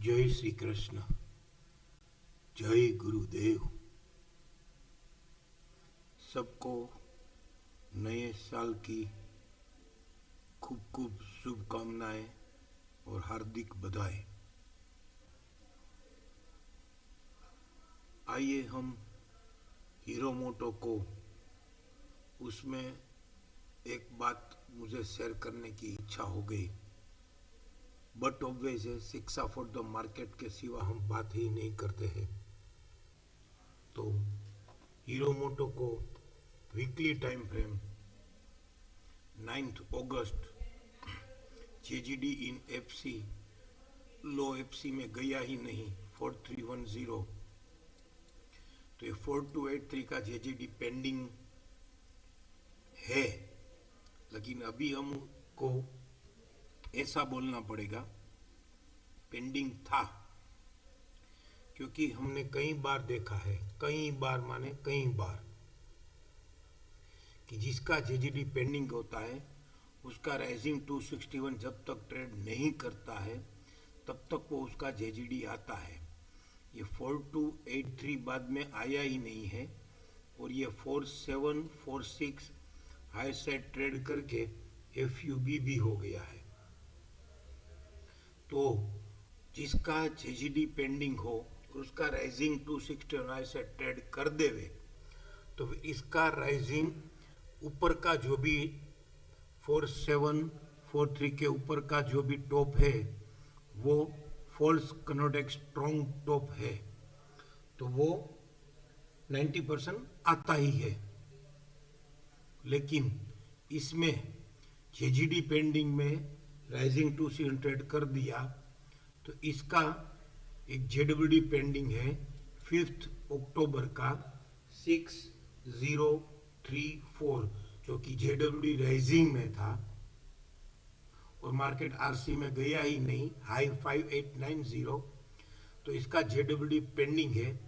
जय श्री कृष्ण, जय गुरुदेव। सबको नए साल की खूब खूब शुभकामनाएं और हार्दिक बधाई। आइए हम हीरो मोटो को, उसमें एक बात मुझे शेयर करने की इच्छा हो गई, बट ऑब्वियस है शिक्षा फॉर द मार्केट के सिवा हम बात ही नहीं करते हैं। तो हीरो मोटो को वीकली टाइम फ्रेम 9 अगस्त जेजीडी इन एफसी लो एफसी में गया ही नहीं 4310, तो ये 4283 का जेजीडी पेंडिंग है। लेकिन अभी हमको ऐसा बोलना पड़ेगा पेंडिंग था, क्योंकि हमने कई बार देखा है, कई बार माने कई बार, कि जिसका जेजीडी पेंडिंग होता है उसका राइजिंग 261 जब तक ट्रेड नहीं करता है तब तक वो उसका जेजीडी आता है। ये 4283 बाद में आया ही नहीं है और ये 4746 हाई साइड ट्रेड करके एफयूबी भी हो गया है। तो जिसका जेजीडी पेंडिंग हो और उसका राइजिंग 261 हाई साइड ट्रेड कर देवे तो इसका राइजिंग ऊपर का जो भी 4743 के ऊपर का जो भी टॉप है वो फॉल्स कन्वर्ट एक स्ट्रॉन्ग टॉप है, तो वो 90% आता ही है। लेकिन इसमें जेजीडी पेंडिंग में राइजिंग 261 ट्रेड कर दिया तो इसका एक जेडब्ल्यूडी पेंडिंग है 5 अक्टूबर का 6034, जो कि जेडब्ल्यूडी राइजिंग में था और मार्केट आरसी में गया ही नहीं, हाई 5890, तो इसका जेडब्ल्यूडी पेंडिंग है।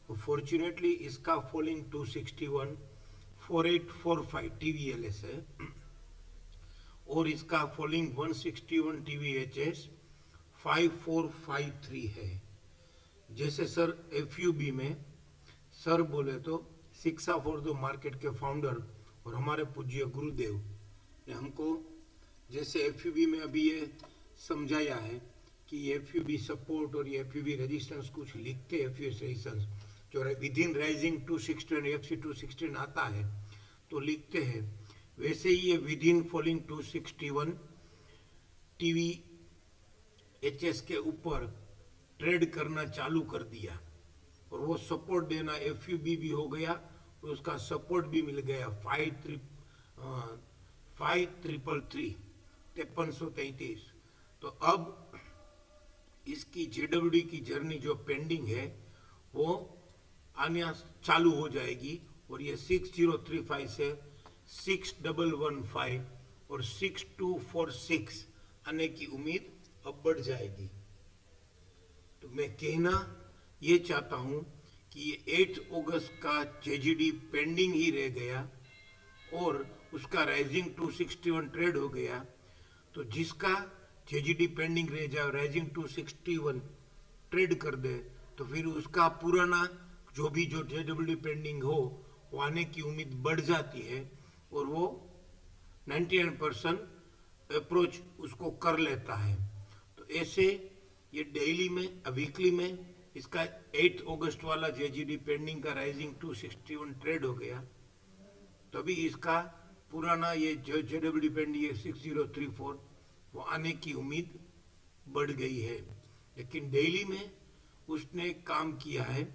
और फॉर्चुनेटली इसका फॉलिंग 261 4845 टीवीएलएस है और इसका फॉलिंग 161 टीवीएचएस 5453 है। जैसे सर एफयूबी में सर बोले तो शिक्षा फॉर द मार्केट के फाउंडर और हमारे पूज्य गुरुदेव ने हमको जैसे एफयूबी में अभी ये समझाया है कि ये एफयूबी सपोर्ट और ये एफयूबी रेजिस्टेंस कुछ लिखते हैं, एफयूबी रेजिस्टेंस जो विद इन राइजिंग 216 एफसी 216 आता है तो लिखते हैं, वैसे ही ये with in falling 261 TV HS के ऊपर ट्रेड करना चालू कर दिया और वो सपोर्ट देना एफयूबी भी हो गया और उसका सपोर्ट भी मिल गया 5333। तो अब इसकी जेडब्ल्यूडी की जर्नी जो पेंडिंग है वो आने चालू हो जाएगी और ये 6035 से 6115 और 6246 आने की उम्मीद अब बढ़ जाएगी। तो मैं कहना ये चाहता हूँ कि ये 8 अगस्त का जेजीडी पेंडिंग ही रह गया और उसका राइजिंग 261 ट्रेड हो गया, तो जिसका जेजीडी पेंडिंग रह जाए राइजिंग 261 ट्रेड कर दे तो फिर उसका पुराना जो जेडब्ल्यूडी पेंडिंग हो वो आने की उम्मीद बढ़ जाती है और वो 99% अप्रोच उसको कर लेता है। तो ऐसे ये डेली में वीकली में इसका 8 अगस्त वाला जेजीडी पेंडिंग का राइजिंग 261 ट्रेड हो गया, तभी इसका पुराना ये जो जेडब्ल्यूडी पेंडिंग है 6034 वो आने की उम्मीद बढ़ गई है। लेकिन डेली में उसने काम किया है,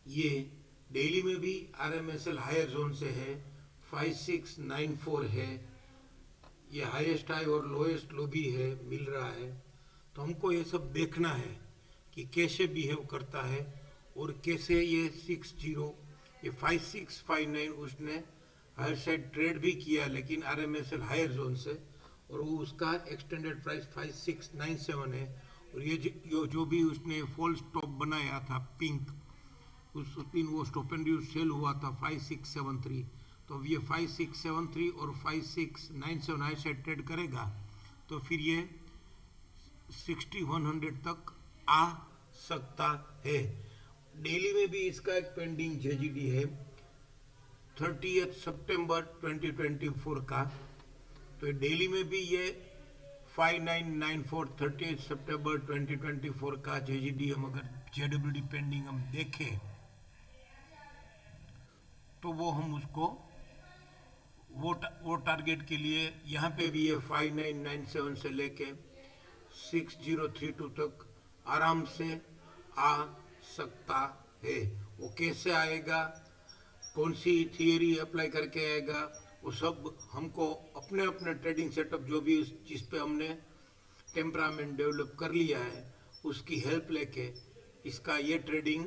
ये डेली में भी आरएमएसएल हायर जोन से है 5694 है, ये हाईएस्ट हाई और लोएस्ट लो भी है मिल रहा है। तो हमको ये सब देखना है कि कैसे बिहेव करता है और कैसे ये 5659 उसने हायर साइड ट्रेड भी किया लेकिन आरएमएसएल हायर जोन से और वो उसका एक्सटेंडेड प्राइस 5697 है और ये जो भी उसने फॉल स्टॉप बनाया था पिंक, उस दिन वो स्टॉप एंड ड्यूज सेल हुआ था 5673, तो अब ये 5673 और 5697 हाई साइड ट्रेड करेगा तो फिर ये 6100 तक आ सकता है। डेली में भी इसका एक पेंडिंग जेजीडी है 30 सितंबर 2024 का। तो डेली में भी ये 5994 30 सितंबर 2024 का जेजीडी हम अगर जेडब्ल्यूडी पेंडिंग हम देखें तो वो हम उसको वो टारगेट के लिए यहाँ पे भी ये 5997 से लेके 6032 तक आराम से आ सकता है। वो कैसे आएगा, कौन सी थियरी अप्लाई करके आएगा, वो सब हमको अपने अपने ट्रेडिंग सेटअप जो भी जिस पे हमने टेम्परामेंट डेवलप कर लिया है उसकी हेल्प लेके इसका ये ट्रेडिंग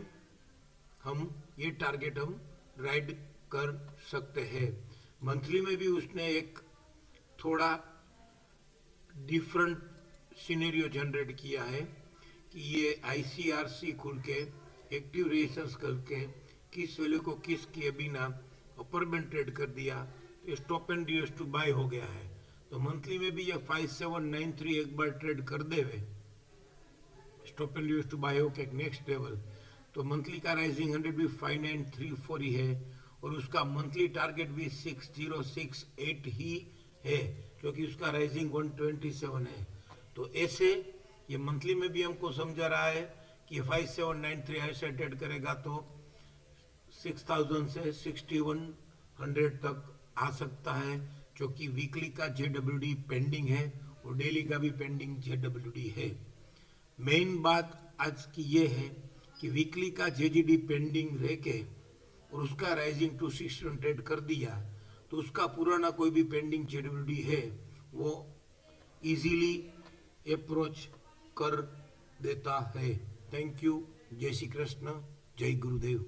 ये टारगेट हम राइड कर सकते हैं। मंथली में भी उसने एक थोड़ा डिफरेंट सिनेरियो जनरेट किया है कि ये आईसीआरसी खुल के एक्टिव रेशंस करके किस वैल्यू को किस किए बिना अपर बैंड ट्रेड कर दिया तो stop and use to buy हो गया है। तो मंथली में भी ये 5793 एक बार ट्रेड कर दे वे stop and use to buy हो के नेक्स्ट लेवल। तो मंथली का राइजिंग 100 भी 5934 ही है और उसका मंथली टारगेट भी 6068 ही है क्योंकि उसका राइजिंग 127 है। तो ऐसे ये मंथली में भी हमको समझा रहा है कि 5793 ऐसे ट्रेड करेगा तो 6000 से 6100 तक आ सकता है जो कि वीकली का जेडब्ल्यूडी पेंडिंग है और डेली का भी पेंडिंग जेडब्ल्यूडी है। मेन बात आज की ये है कि वीकली का जेजीडी पेंडिंग रह के और उसका राइजिंग टू 600 कर दिया तो उसका पुराना कोई भी पेंडिंग जेडब्ल्यूडी है वो इजीली अप्रोच कर देता है। Thank you. जय श्री कृष्ण, जय गुरुदेव।